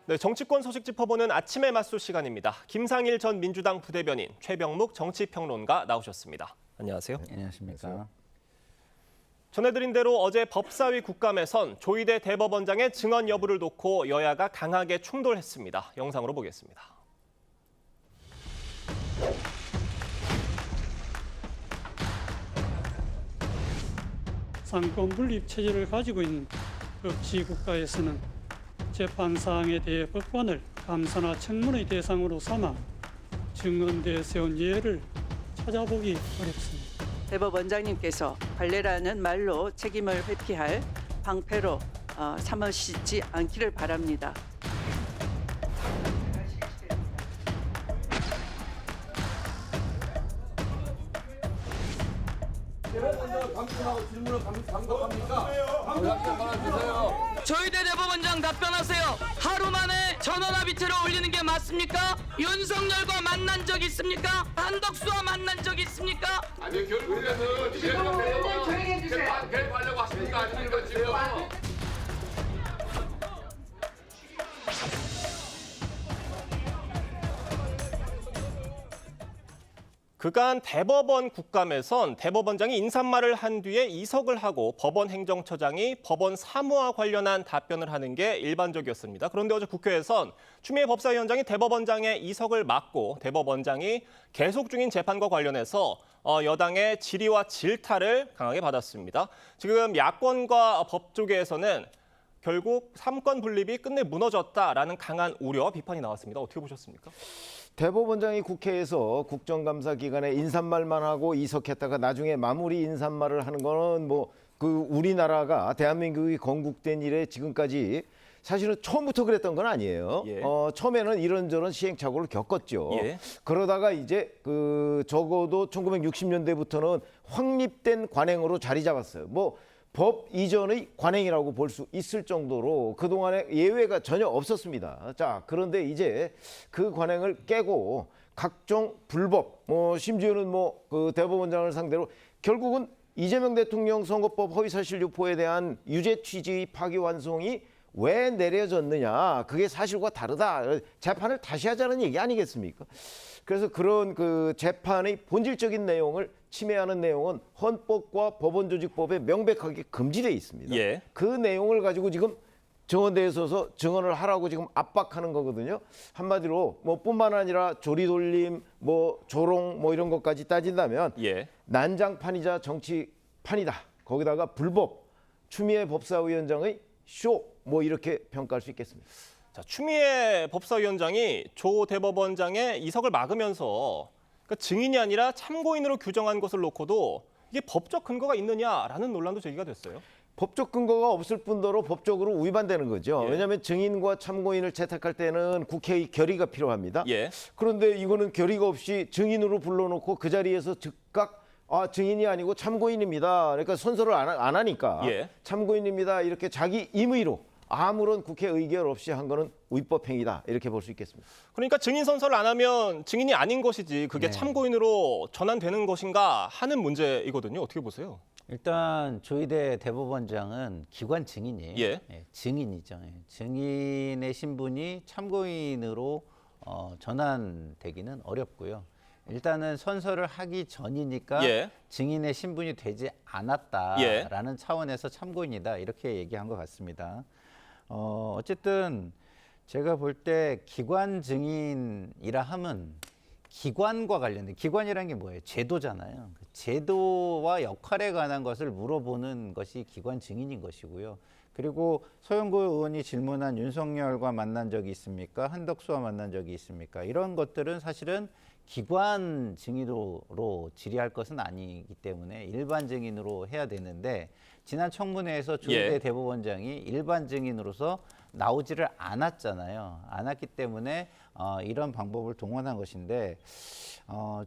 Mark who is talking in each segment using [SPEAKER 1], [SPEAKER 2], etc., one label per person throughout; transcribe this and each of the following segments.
[SPEAKER 1] 네, 정치권 소식 짚어보는 아침의 맞수 시간입니다. 김상일 전 민주당 부대변인, 최병묵 정치평론가 나오셨습니다. 안녕하세요.
[SPEAKER 2] 안녕하십니까.
[SPEAKER 1] 전해드린 대로 어제 법사위 국감에선 조희대 대법원장의 증언 여부를 놓고 여야가 강하게 충돌했습니다. 영상으로 보겠습니다.
[SPEAKER 3] 상권 분립 체제를 가지고 있는 법치 국가에서는 재판 사항에 대해 법관을 감사나 청문의 대상으로 삼아 증언대에 세운 예를 찾아보기 어렵습니다.
[SPEAKER 4] 대법원장님께서 관례라는 말로 책임을 회피할 방패로 삼으시지 않기를 바랍니다.
[SPEAKER 5] 조희대 대법원장 답변하세요. 하루 만에 전원합의체를 올리는 게 맞습니까? 윤석열과 만난 적 있습니까? 한덕수와 만난 적 있습니까?
[SPEAKER 6] 아니 결국에는 개입하려고 하십니까? 아닙니까 지금?
[SPEAKER 1] 그간 대법원 국감에선 대법원장이 인사말을 한 뒤에 이석을 하고 법원 행정처장이 법원 사무와 관련한 답변을 하는 게 일반적이었습니다. 그런데 어제 국회에선 추미애 법사위원장이 대법원장의 이석을 막고 대법원장이 계속 중인 재판과 관련해서 여당의 질의와 질타를 강하게 받았습니다. 지금 야권과 법 쪽에서는 결국 삼권 분립이 끝내 무너졌다라는 강한 우려, 비판이 나왔습니다. 어떻게 보셨습니까?
[SPEAKER 2] 대법원장이 국회에서 국정감사 기간에 인사말만 하고 이석했다가 나중에 마무리 인사말을 하는 거는 그 우리나라가 대한민국이 건국된 이래 지금까지 사실은 처음부터 그랬던 건 아니에요.
[SPEAKER 1] 예.
[SPEAKER 2] 처음에는 이런저런 시행착오를 겪었죠.
[SPEAKER 1] 예.
[SPEAKER 2] 그러다가 이제 적어도 1960년대부터는 확립된 관행으로 자리 잡았어요. 법 이전의 관행이라고 볼 수 있을 정도로 그동안에 예외가 전혀 없었습니다. 자, 그런데 이제 그 관행을 깨고 각종 불법, 심지어는 그 대법원장을 상대로 결국은 이재명 대통령 선거법 허위사실 유포에 대한 유죄 취지 파기환송이 왜 내려졌느냐, 그게 사실과 다르다, 재판을 다시 하자는 얘기 아니겠습니까? 그래서 그런 재판의 본질적인 내용을 침해하는 내용은 헌법과 법원조직법에 명백하게 금지되어 있습니다.
[SPEAKER 1] 예.
[SPEAKER 2] 그 내용을 가지고 지금 증언대에 서서 증언을 하라고 지금 압박하는 거거든요. 한마디로 뿐만 아니라 조리돌림, 조롱 이런 것까지 따진다면
[SPEAKER 1] 예.
[SPEAKER 2] 난장판이자 정치판이다. 거기다가 불법, 추미애 법사위원장의 쇼 이렇게 평가할 수 있겠습니다.
[SPEAKER 1] 자, 추미애 법사위원장이 조 대법원장의 이석을 막으면서 증인이 아니라 참고인으로 규정한 것을 놓고도 이게 법적 근거가 있느냐라는 논란도 제기가 됐어요.
[SPEAKER 2] 법적 근거가 없을 뿐더러 법적으로 위반되는 거죠.
[SPEAKER 1] 예.
[SPEAKER 2] 왜냐하면 증인과 참고인을 채택할 때는 국회의 결의가 필요합니다.
[SPEAKER 1] 예.
[SPEAKER 2] 그런데 이거는 결의가 없이 증인으로 불러놓고 그 자리에서 즉각 증인이 아니고 참고인입니다. 그러니까 선서를 안 하니까
[SPEAKER 1] 예.
[SPEAKER 2] 참고인입니다. 이렇게 자기 임의로 아무런 국회 의결 없이 한 거는 위법행위다. 이렇게 볼 수 있겠습니다.
[SPEAKER 1] 그러니까 증인 선서를 안 하면 증인이 아닌 것이지 그게
[SPEAKER 2] 네.
[SPEAKER 1] 참고인으로 전환되는 것인가 하는 문제이거든요. 어떻게 보세요?
[SPEAKER 7] 일단 조희대 대법원장은 기관 증인이에요.
[SPEAKER 1] 예.
[SPEAKER 7] 증인이죠. 증인의 신분이 참고인으로 전환되기는 어렵고요. 일단은 선서를 하기 전이니까
[SPEAKER 1] 예.
[SPEAKER 7] 증인의 신분이 되지 않았다라는 차원에서 참고인이다 이렇게 얘기한 것 같습니다. 어쨌든 제가 볼 때 기관 증인이라 함은 기관과 관련된, 기관이라는 게 뭐예요? 제도잖아요. 제도와 역할에 관한 것을 물어보는 것이 기관 증인인 것이고요. 그리고 서영고 의원이 질문한 윤석열과 만난 적이 있습니까? 한덕수와 만난 적이 있습니까? 이런 것들은 사실은 기관 증인으로 질의할 것은 아니기 때문에 일반 증인으로 해야 되는데, 지난 청문회에서 조희대
[SPEAKER 1] 예.
[SPEAKER 7] 대법원장이 일반 증인으로서 나오지를 않았잖아요. 않았기 때문에 이런 방법을 동원한 것인데,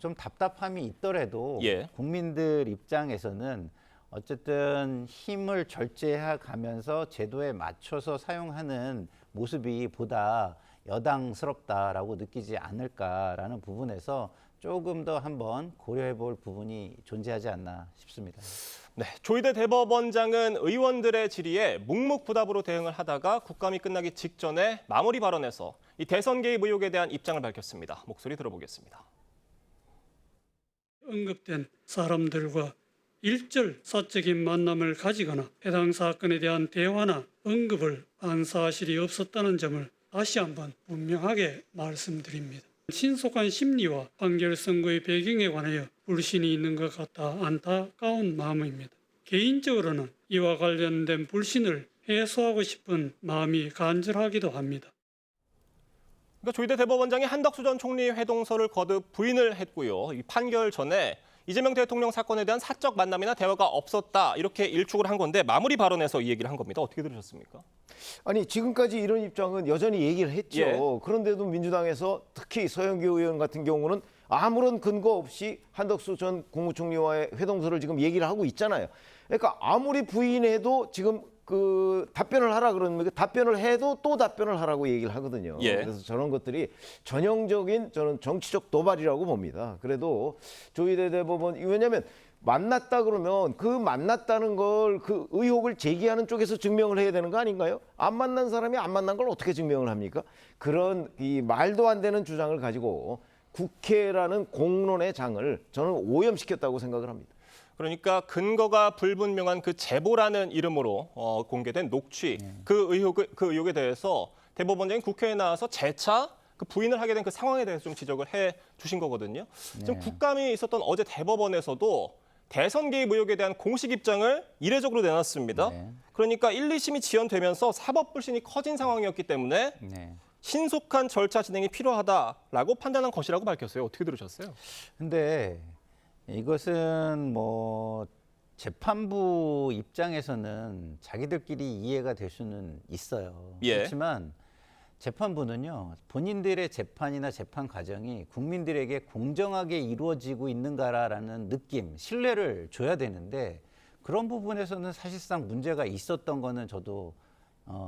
[SPEAKER 7] 좀 답답함이 있더라도
[SPEAKER 1] 예.
[SPEAKER 7] 국민들 입장에서는 어쨌든 힘을 절제해 가면서 제도에 맞춰서 사용하는 모습이 보다 여당스럽다라고 느끼지 않을까라는 부분에서 조금 더 한번 고려해 볼 부분이 존재하지 않나 싶습니다.
[SPEAKER 1] 네, 조희대 대법원장은 의원들의 질의에 묵묵부답으로 대응을 하다가 국감이 끝나기 직전에 마무리 발언에서 이 대선 개입 의혹에 대한 입장을 밝혔습니다. 목소리 들어보겠습니다.
[SPEAKER 3] 언급된 사람들과 일절 사적인 만남을 가지거나 해당 사건에 대한 대화나 언급을 한 사실이 없었다는 점을 다시 한번 분명하게 말씀드립니다. 신속한 심리와 판결 선고의 배경에 관하여 불신이 있는 것 같아 안타까운 마음입니다. 개인적으로는 이와 관련된 불신을 해소하고 싶은 마음이 간절하기도 합니다.
[SPEAKER 1] 그러니까 조희대 대법원장이 한덕수 전 총리 회동서를 거듭 부인을 했고요. 이 판결 전에 이재명 대통령 사건에 대한 사적 만남이나 대화가 없었다 이렇게 일축을 한 건데 마무리 발언에서 이 얘기를 한 겁니다. 어떻게 들으셨습니까?
[SPEAKER 2] 아니 지금까지 이런 입장은 여전히 얘기를 했죠.
[SPEAKER 1] 예.
[SPEAKER 2] 그런데도 민주당에서 특히 서영교 의원 같은 경우는 아무런 근거 없이 한덕수 전 국무총리와의 회동서를 지금 얘기를 하고 있잖아요. 그러니까 아무리 부인해도 지금 그 답변을 하라 그러면 답변을 해도 또 답변을 하라고 얘기를 하거든요.
[SPEAKER 1] 예.
[SPEAKER 2] 그래서 저런 것들이 전형적인 저는 정치적 도발이라고 봅니다. 그래도 조희대 대법원 왜냐하면 만났다 그러면 그 만났다는 걸 그 의혹을 제기하는 쪽에서 증명을 해야 되는 거 아닌가요? 안 만난 사람이 안 만난 걸 어떻게 증명을 합니까? 그런 이 말도 안 되는 주장을 가지고 국회라는 공론의 장을 저는 오염시켰다고 생각을 합니다.
[SPEAKER 1] 그러니까 근거가 불분명한 그 제보라는 이름으로 공개된 녹취 그 의혹에 대해서 대법원장이 국회에 나와서 재차 그 부인을 하게 된 그 상황에 대해서 좀 지적을 해 주신 거거든요. 지금 국감이 있었던 어제 대법원에서도 대선 개입 의혹에 대한 공식 입장을 이례적으로 내놨습니다.
[SPEAKER 7] 네.
[SPEAKER 1] 그러니까 1, 2심이 지연되면서 사법 불신이 커진 상황이었기 때문에
[SPEAKER 7] 네.
[SPEAKER 1] 신속한 절차 진행이 필요하다라고 판단한 것이라고 밝혔어요. 어떻게 들으셨어요?
[SPEAKER 7] 근데 이것은 뭐 재판부 입장에서는 자기들끼리 이해가 될 수는 있어요.
[SPEAKER 1] 예.
[SPEAKER 7] 그렇지만 재판부는요, 본인들의 재판이나 재판 과정이 국민들에게 공정하게 이루어지고 있는가라는 느낌, 신뢰를 줘야 되는데 그런 부분에서는 사실상 문제가 있었던 거는 저도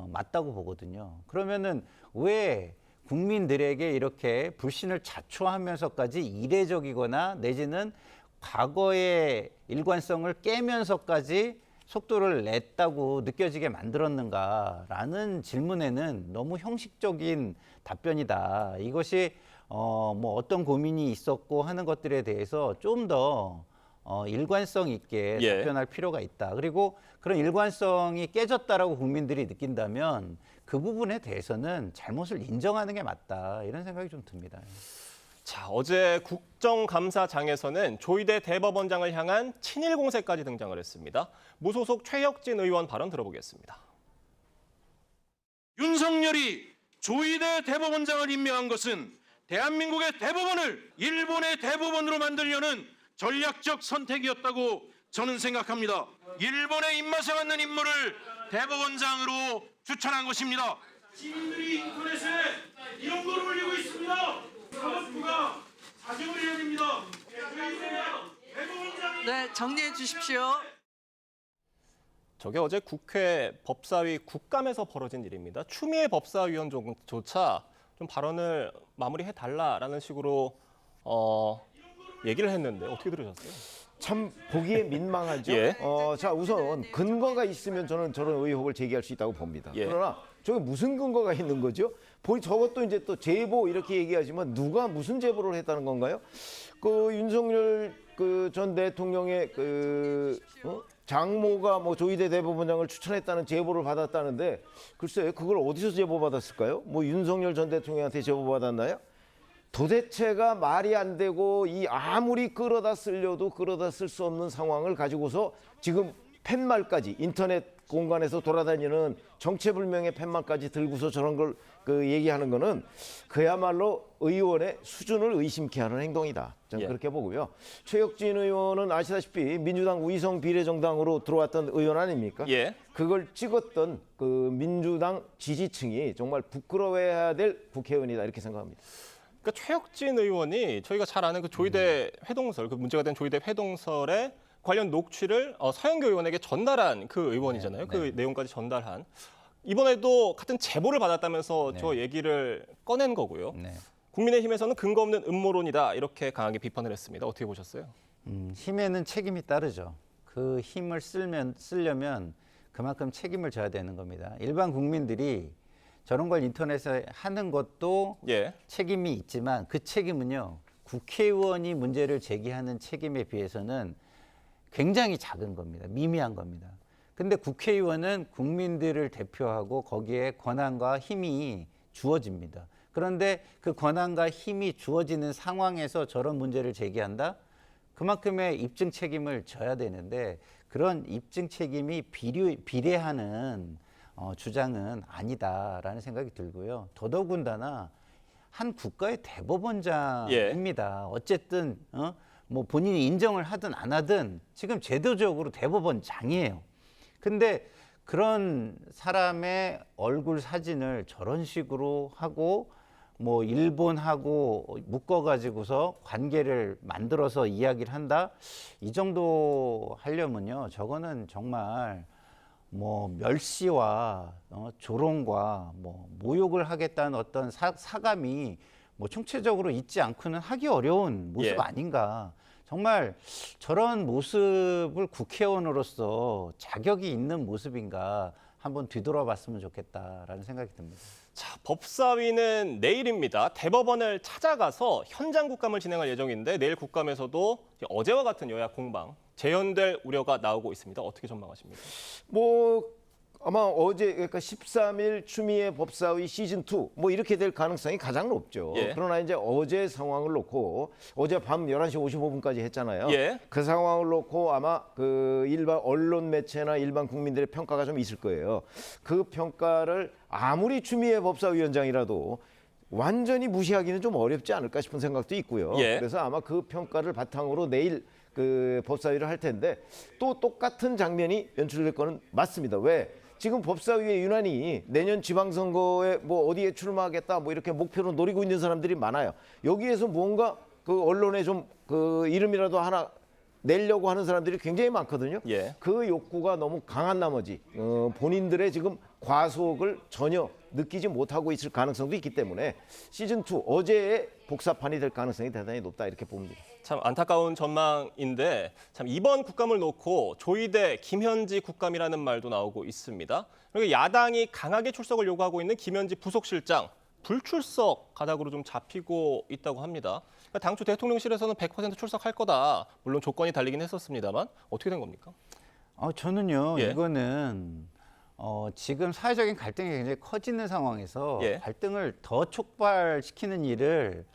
[SPEAKER 7] 맞다고 보거든요. 그러면은 왜 국민들에게 이렇게 불신을 자초하면서까지 이례적이거나 내지는 과거의 일관성을 깨면서까지 속도를 냈다고 느껴지게 만들었는가라는 질문에는 너무 형식적인 답변이다. 이것이 뭐 어떤 고민이 있었고 하는 것들에 대해서 좀 더 일관성 있게
[SPEAKER 1] 예.
[SPEAKER 7] 답변할 필요가 있다. 그리고 그런 일관성이 깨졌다라고 국민들이 느낀다면 그 부분에 대해서는 잘못을 인정하는 게 맞다. 이런 생각이 좀 듭니다.
[SPEAKER 1] 자, 어제 국정감사장에서는 조희대 대법원장을 향한 친일 공세까지 등장을 했습니다. 무소속 최혁진 의원 발언 들어보겠습니다.
[SPEAKER 8] 윤석열이 조희대 대법원장을 임명한 것은 대한민국의 대법원을 일본의 대법원으로 만들려는 전략적 선택이었다고 저는 생각합니다. 일본의 입맛에 맞는 인물을 대법원장으로 추천한 것입니다. 시민들이 인터넷에 이런 걸 올리고 있습니다. 사법부가 자정을 해야 됩니다. 대법원장이
[SPEAKER 4] 네, 정리해 주십시오.
[SPEAKER 1] 저게 어제 국회 법사위 국감에서 벌어진 일입니다. 추미애 법사위원조차 좀 발언을 마무리해달라라는 식으로 얘기를 했는데 어떻게 들으셨어요?
[SPEAKER 2] 참 보기에 민망하죠.
[SPEAKER 1] 예.
[SPEAKER 2] 자 우선 근거가 있으면 저는 저런 의혹을 제기할 수 있다고 봅니다.
[SPEAKER 1] 예.
[SPEAKER 2] 그러나 저게 무슨 근거가 있는 거죠? 저것도 이제 또 제보 이렇게 얘기하지만 누가 무슨 제보를 했다는 건가요? 그 윤석열 그 전 대통령의 장모가 뭐 조희대 대법원장을 추천했다는 제보를 받았다는데 글쎄요, 그걸 어디서 제보받았을까요? 뭐 윤석열 전 대통령한테 제보받았나요? 도대체가 말이 안 되고 이 아무리 끌어다 쓰려도 끌어다 쓸 수 없는 상황을 가지고서 지금 팻말까지 인터넷 공간에서 돌아다니는 정체불명의 팻말까지 들고서 저런 걸 얘기하는 거는 그야말로 의원의 수준을 의심케 하는 행동이다. 저는
[SPEAKER 1] 예.
[SPEAKER 2] 그렇게 보고요. 최혁진 의원은 아시다시피 민주당 위성 비례정당으로 들어왔던 의원 아닙니까?
[SPEAKER 1] 예.
[SPEAKER 2] 그걸 찍었던 그 민주당 지지층이 정말 부끄러워해야 될 국회의원이다 이렇게 생각합니다.
[SPEAKER 1] 그러니까 최혁진 의원이 저희가 잘 아는 그 조희대 회동설, 그 문제가 된 조희대 회동설의 관련 녹취를 서영교 의원에게 전달한 그 의원이잖아요. 그 내용까지 전달한. 이번에도 같은 제보를 받았다면서 저 얘기를 꺼낸 거고요.
[SPEAKER 7] 네.
[SPEAKER 1] 국민의힘에서는 근거 없는 음모론이다 이렇게 강하게 비판을 했습니다. 어떻게 보셨어요?
[SPEAKER 7] 힘에는 책임이 따르죠. 그 힘을 쓰려면 그만큼 책임을 져야 되는 겁니다. 일반 국민들이 저런 걸 인터넷에 하는 것도
[SPEAKER 1] 예.
[SPEAKER 7] 책임이 있지만 그 책임은요, 국회의원이 문제를 제기하는 책임에 비해서는 굉장히 작은 겁니다. 미미한 겁니다. 근데 국회의원은 국민들을 대표하고 거기에 권한과 힘이 주어집니다. 그런데 그 권한과 힘이 주어지는 상황에서 저런 문제를 제기한다? 그만큼의 입증 책임을 져야 되는데 그런 입증 책임이 비례하는 주장은 아니다라는 생각이 들고요. 더더군다나 한 국가의 대법원장입니다. 어쨌든 뭐 본인이 인정을 하든 안 하든 지금 제도적으로 대법원장이에요. 근데 그런 사람의 얼굴 사진을 저런 식으로 하고 뭐 일본하고 묶어가지고서 관계를 만들어서 이야기를 한다? 이 정도 하려면요, 저거는 정말 뭐 멸시와 조롱과 뭐 모욕을 하겠다는 어떤 사감이 뭐 총체적으로 있지 않고는 하기 어려운 모습
[SPEAKER 1] 예.
[SPEAKER 7] 아닌가. 정말 저런 모습을 국회의원으로서 자격이 있는 모습인가 한번 뒤돌아봤으면 좋겠다라는 생각이 듭니다.
[SPEAKER 1] 자, 법사위는 내일입니다. 대법원을 찾아가서 현장 국감을 진행할 예정인데 내일 국감에서도 어제와 같은 여야 공방 재현될 우려가 나오고 있습니다. 어떻게 전망하십니까?
[SPEAKER 2] 뭐 아마 어제 그러니까 13일 추미애 법사위 시즌 2 뭐 이렇게 될 가능성이 가장 높죠.
[SPEAKER 1] 예.
[SPEAKER 2] 그러나 이제 어제 상황을 놓고 어제 밤 11시 55분까지 했잖아요.
[SPEAKER 1] 예.
[SPEAKER 2] 그 상황을 놓고 아마 그 일반 언론 매체나 일반 국민들의 평가가 좀 있을 거예요. 그 평가를 아무리 추미애 법사위원장이라도 완전히 무시하기는 좀 어렵지 않을까 싶은 생각도 있고요.
[SPEAKER 1] 예.
[SPEAKER 2] 그래서 아마 그 평가를 바탕으로 내일 그 법사위를 할 텐데 또 똑같은 장면이 연출될 거는 맞습니다. 왜? 지금 법사위에 유난히 내년 지방선거에 뭐 어디에 출마하겠다 뭐 이렇게 목표로 노리고 있는 사람들이 많아요. 여기에서 뭔가 그 언론에 좀 그 이름이라도 하나 내려고 하는 사람들이 굉장히 많거든요.
[SPEAKER 1] 예.
[SPEAKER 2] 그 욕구가 너무 강한 나머지 본인들의 지금 과속을 전혀 느끼지 못하고 있을 가능성도 있기 때문에 시즌2 어제의 복사판이 될 가능성이 대단히 높다 이렇게 봅니다.
[SPEAKER 1] 참 안타까운 전망인데 참 이번 국감을 놓고 조이대 김현지 국감이라는 말도 나오고 있습니다. 그리고 야당이 강하게 출석을 요구하고 있는 김현지 부속실장 불출석 가닥으로 좀 잡히고 있다고 합니다. 그러니까 당초 대통령실에서는 100% 출석할 거다. 물론 조건이 달리긴 했었습니다만 어떻게 된 겁니까?
[SPEAKER 7] 저는요,
[SPEAKER 1] 예.
[SPEAKER 7] 이거는 지금 사회적인 갈등이 굉장히 커지는 상황에서
[SPEAKER 1] 예.
[SPEAKER 7] 갈등을 더 촉발시키는 일을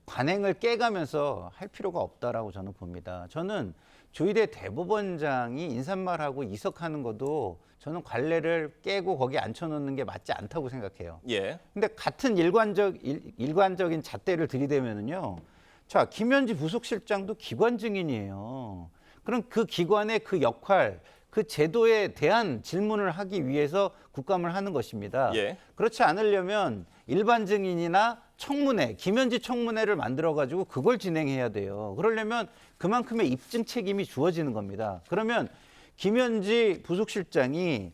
[SPEAKER 7] 관행을 깨가면서 할 필요가 없다라고 저는 봅니다. 저는 조희대 대법원장이 인사말하고 이석하는 것도 저는 관례를 깨고 거기 앉혀놓는 게 맞지 않다고 생각해요.
[SPEAKER 1] 예.
[SPEAKER 7] 근데 같은 일관적인 잣대를 들이대면은요, 자, 김현지 부속실장도 기관 증인이에요. 그럼 그 기관의 그 역할, 그 제도에 대한 질문을 하기 위해서 국감을 하는 것입니다.
[SPEAKER 1] 예.
[SPEAKER 7] 그렇지 않으려면 일반 증인이나 청문회, 김현지 청문회를 만들어가지고 그걸 진행해야 돼요. 그러려면 그만큼의 입증 책임이 주어지는 겁니다. 그러면 김현지 부속실장이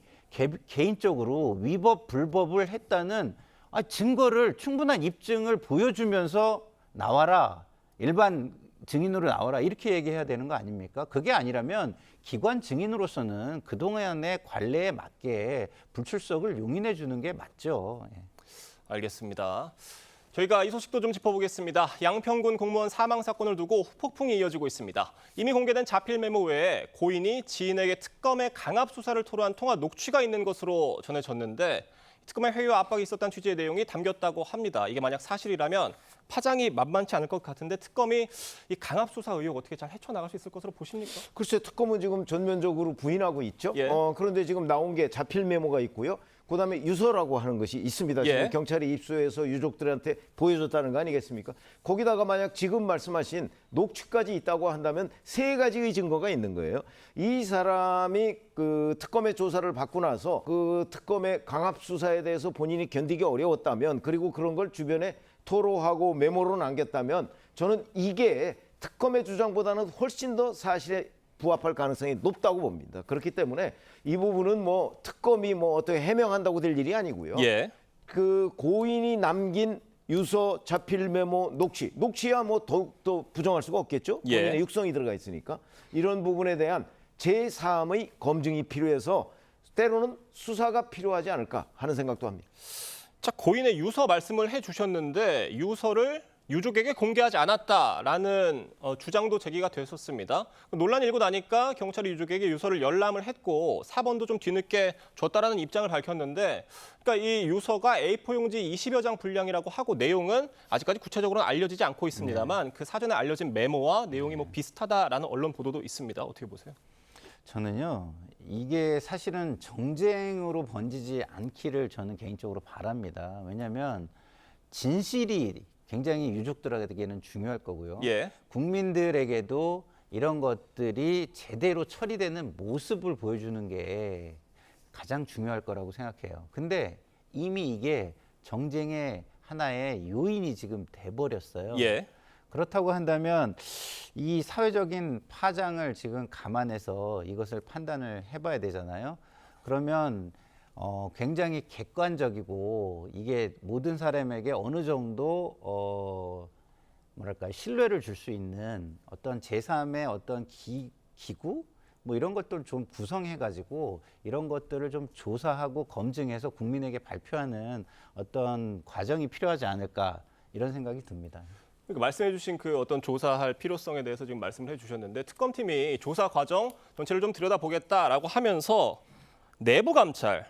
[SPEAKER 7] 개인적으로 위법, 불법을 했다는 증거를 충분한 입증을 보여주면서 나와라. 일반 증인으로 나와라. 이렇게 얘기해야 되는 거 아닙니까? 그게 아니라면 기관 증인으로서는 그동안의 관례에 맞게 불출석을 용인해 주는 게 맞죠. 예.
[SPEAKER 1] 알겠습니다. 저희가 이 소식도 좀 짚어보겠습니다. 양평군 공무원 사망 사건을 두고 후폭풍이 이어지고 있습니다. 이미 공개된 자필 메모 외에 고인이 지인에게 특검의 강압 수사를 토로한 통화 녹취가 있는 것으로 전해졌는데 특검의 회유와 압박이 있었다는 취지의 내용이 담겼다고 합니다. 이게 만약 사실이라면 파장이 만만치 않을 것 같은데 특검이 이 강압 수사 의혹 어떻게 잘 헤쳐나갈 수 있을 것으로 보십니까?
[SPEAKER 2] 글쎄 특검은 지금 전면적으로 부인하고 있죠.
[SPEAKER 1] 예.
[SPEAKER 2] 그런데 지금 나온 게 자필 메모가 있고요. 그다음에 유서라고 하는 것이 있습니다.
[SPEAKER 1] 예.
[SPEAKER 2] 지금 경찰이 입수해서 유족들한테 보여줬다는 거 아니겠습니까? 거기다가 만약 지금 말씀하신 녹취까지 있다고 한다면 세 가지의 증거가 있는 거예요. 이 사람이 그 특검의 조사를 받고 나서 그 특검의 강압 수사에 대해서 본인이 견디기 어려웠다면 그리고 그런 걸 주변에 토로하고 메모로 남겼다면 저는 이게 특검의 주장보다는 훨씬 더 사실에 부합할 가능성이 높다고 봅니다. 그렇기 때문에 이 부분은 뭐 특검이 뭐 어떻게 해명한다고 될 일이 아니고요.
[SPEAKER 1] 예.
[SPEAKER 2] 그 고인이 남긴 유서, 자필 메모, 녹취야 뭐 더욱더 부정할 수가 없겠죠.
[SPEAKER 1] 예.
[SPEAKER 2] 본인의 육성이 들어가 있으니까 이런 부분에 대한 제3의 검증이 필요해서 때로는 수사가 필요하지 않을까 하는 생각도 합니다.
[SPEAKER 1] 자, 고인의 유서 말씀을 해주셨는데 유서를 유족에게 공개하지 않았다라는 주장도 제기가 됐었습니다. 논란이 일고 나니까 경찰이 유족에게 유서를 열람을 했고 사본도 좀 뒤늦게 줬다라는 입장을 밝혔는데, 그러니까 이 유서가 A4 용지 20여 장 분량이라고 하고 내용은 아직까지 구체적으로는 알려지지 않고 있습니다만 그 사전에 알려진 메모와 내용이 뭐 비슷하다라는 언론 보도도 있습니다. 어떻게 보세요?
[SPEAKER 7] 저는요, 이게 사실은 정쟁으로 번지지 않기를 저는 개인적으로 바랍니다. 왜냐하면 진실이 굉장히 유족들에게는 중요할 거고요.
[SPEAKER 1] 예.
[SPEAKER 7] 국민들에게도 이런 것들이 제대로 처리되는 모습을 보여주는 게 가장 중요할 거라고 생각해요. 근데 이미 이게 정쟁의 하나의 요인이 지금 돼버렸어요.
[SPEAKER 1] 예.
[SPEAKER 7] 그렇다고 한다면 이 사회적인 파장을 지금 감안해서 이것을 판단을 해봐야 되잖아요. 그러면 굉장히 객관적이고 이게 모든 사람에게 어느 정도 뭐랄까 신뢰를 줄 수 있는 어떤 제3의 어떤 기구 뭐 이런 것들을 좀 구성해가지고 이런 것들을 좀 조사하고 검증해서 국민에게 발표하는 어떤 과정이 필요하지 않을까 이런 생각이 듭니다.
[SPEAKER 1] 그러니까 말씀해주신 그 어떤 조사할 필요성에 대해서 지금 말씀을 해주셨는데 특검팀이 조사 과정 전체를 좀 들여다보겠다라고 하면서 내부 감찰을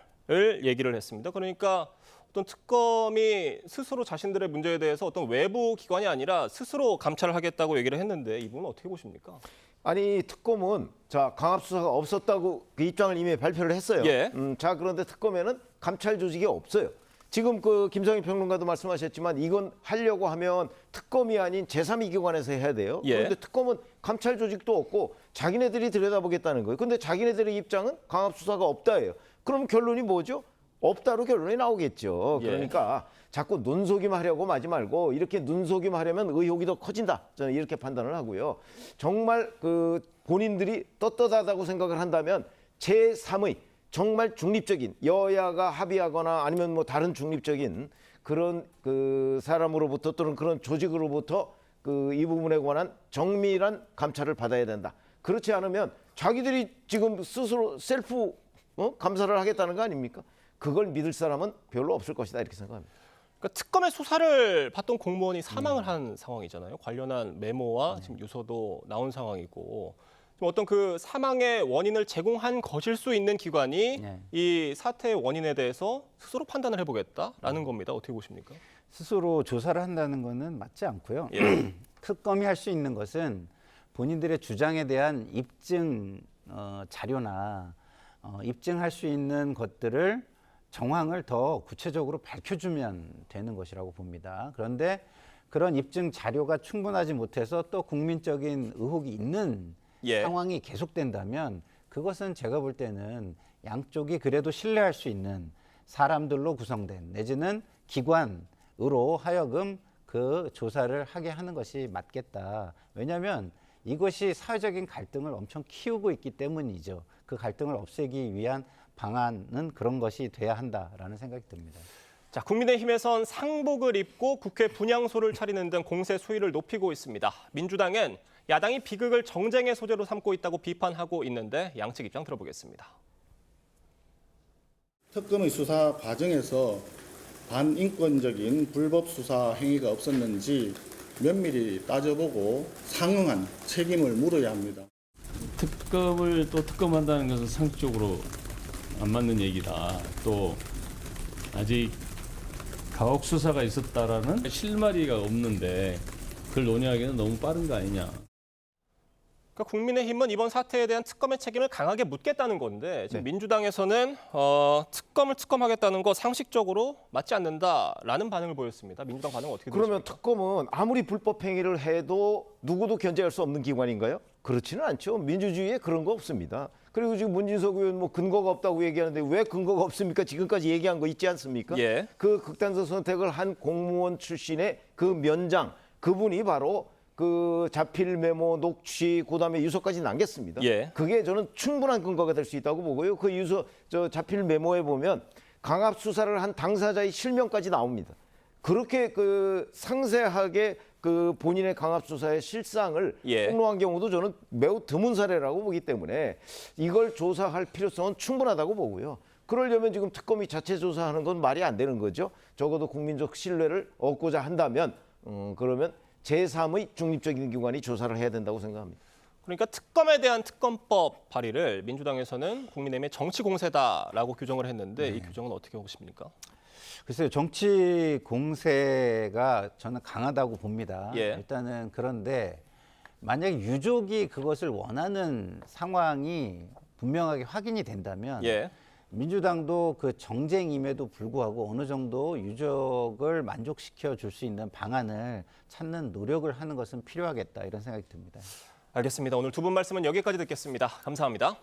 [SPEAKER 1] 얘기를 했습니다. 그러니까 어떤 특검이 스스로 자신들의 문제에 대해서 어떤 외부 기관이 아니라 스스로 감찰을 하겠다고 얘기를 했는데 이 부분은 어떻게 보십니까?
[SPEAKER 2] 아니 특검은 자 강압수사가 없었다고 그 입장을 이미 발표를 했어요.
[SPEAKER 1] 예.
[SPEAKER 2] 자 그런데 특검에는 감찰 조직이 없어요. 지금 그 김성희 평론가도 말씀하셨지만 이건 하려고 하면 특검이 아닌 제3위 기관에서 해야 돼요.
[SPEAKER 1] 예.
[SPEAKER 2] 그런데 특검은 감찰 조직도 없고 자기네들이 들여다보겠다는 거예요. 근데 자기네들의 입장은 강압수사가 없다예요. 그럼 결론이 뭐죠? 없다로 결론이 나오겠죠.
[SPEAKER 1] 예.
[SPEAKER 2] 그러니까 자꾸 눈속임 하려고 하지 말고 이렇게 눈속임 하려면 의혹이 더 커진다. 저는 이렇게 판단을 하고요. 정말 그 본인들이 떳떳하다고 생각을 한다면 제3의 정말 중립적인 여야가 합의하거나 아니면 뭐 다른 중립적인 그런 그 사람으로부터 또는 그런 조직으로부터 그 이 부분에 관한 정밀한 감찰을 받아야 된다. 그렇지 않으면 자기들이 지금 스스로 셀프 감사를 하겠다는 거 아닙니까? 그걸 믿을 사람은 별로 없을 것이다 이렇게 생각합니다.
[SPEAKER 1] 그러니까 특검의 수사를 받던 공무원이 사망을 한 상황이잖아요. 관련한 메모와 지금 유서도 나온 상황이고 좀 어떤 그 사망의 원인을 제공한 것일 수 있는 기관이
[SPEAKER 7] 네.
[SPEAKER 1] 이 사태의 원인에 대해서 스스로 판단을 해보겠다라는 겁니다. 어떻게 보십니까?
[SPEAKER 7] 스스로 조사를 한다는 것은 맞지 않고요.
[SPEAKER 1] 예.
[SPEAKER 7] 특검이 할 수 있는 것은 본인들의 주장에 대한 입증 자료나 입증할 수 있는 것들을 정황을 더 구체적으로 밝혀주면 되는 것이라고 봅니다. 그런데 그런 입증 자료가 충분하지 못해서 또 국민적인 의혹이 있는
[SPEAKER 1] 예.
[SPEAKER 7] 상황이 계속된다면 그것은 제가 볼 때는 양쪽이 그래도 신뢰할 수 있는 사람들로 구성된 내지는 기관으로 하여금 그 조사를 하게 하는 것이 맞겠다. 왜냐하면 이것이 사회적인 갈등을 엄청 키우고 있기 때문이죠. 그 갈등을 없애기 위한 방안은 그런 것이 돼야 한다라는 생각이 듭니다.
[SPEAKER 1] 자, 국민의힘에선 상복을 입고 국회 분향소를 차리는 등 공세 수위를 높이고 있습니다. 민주당은 야당이 비극을 정쟁의 소재로 삼고 있다고 비판하고 있는데 양측 입장 들어보겠습니다.
[SPEAKER 9] 특검의 수사 과정에서 반인권적인 불법 수사 행위가 없었는지 면밀히 따져보고 상응한 책임을 물어야 합니다.
[SPEAKER 10] 특검을 또 특검한다는 것은 상식적으로 안 맞는 얘기다. 또 아직 가혹 수사가 있었다라는 실마리가 없는데 그걸 논의하기는 너무 빠른 거 아니냐.
[SPEAKER 1] 그러니까 국민의힘은 이번 사태에 대한 특검의 책임을 강하게 묻겠다는 건데 지금
[SPEAKER 2] 네.
[SPEAKER 1] 민주당에서는 특검을 특검하겠다는 거 상식적으로 맞지 않는다라는 반응을 보였습니다. 민주당 반응은 어떻게
[SPEAKER 2] 그러면
[SPEAKER 1] 들으십니까?
[SPEAKER 2] 특검은 아무리 불법 행위를 해도 누구도 견제할 수 없는 기관인가요? 그렇지는 않죠. 민주주의에 그런 거 없습니다. 그리고 지금 문진석 의원 뭐 근거가 없다고 얘기하는데 왜 근거가 없습니까? 지금까지 얘기한 거 있지 않습니까?
[SPEAKER 1] 예.
[SPEAKER 2] 그 극단적 선택을 한 공무원 출신의 그 면장 그분이 바로 그 자필 메모 녹취 그다음에 유서까지 남겼습니다.
[SPEAKER 1] 예.
[SPEAKER 2] 그게 저는 충분한 근거가 될 수 있다고 보고요. 그 유서 저 자필 메모에 보면 강압 수사를 한 당사자의 실명까지 나옵니다. 그렇게 그 상세하게 그 본인의 강압 수사의 실상을
[SPEAKER 1] 예.
[SPEAKER 2] 폭로한 경우도 저는 매우 드문 사례라고 보기 때문에 이걸 조사할 필요성은 충분하다고 보고요. 그러려면 지금 특검이 자체 조사하는 건 말이 안 되는 거죠. 적어도 국민적 신뢰를 얻고자 한다면 그러면 제3의 중립적인 기관이 조사를 해야 된다고 생각합니다.
[SPEAKER 1] 그러니까 특검에 대한 특검법 발의를 민주당에서는 국민의힘의 정치 공세다라고 규정을 했는데 이 규정은 어떻게 보십니까?
[SPEAKER 7] 글쎄요, 정치 공세가 저는 강하다고 봅니다.
[SPEAKER 1] 예.
[SPEAKER 7] 일단은 그런데 만약 유족이 그것을 원하는 상황이 분명하게 확인이 된다면
[SPEAKER 1] 예.
[SPEAKER 7] 민주당도 그 정쟁임에도 불구하고 어느 정도 유족을 만족시켜 줄 수 있는 방안을 찾는 노력을 하는 것은 필요하겠다 이런 생각이 듭니다.
[SPEAKER 1] 알겠습니다. 오늘 두 분 말씀은 여기까지 듣겠습니다. 감사합니다.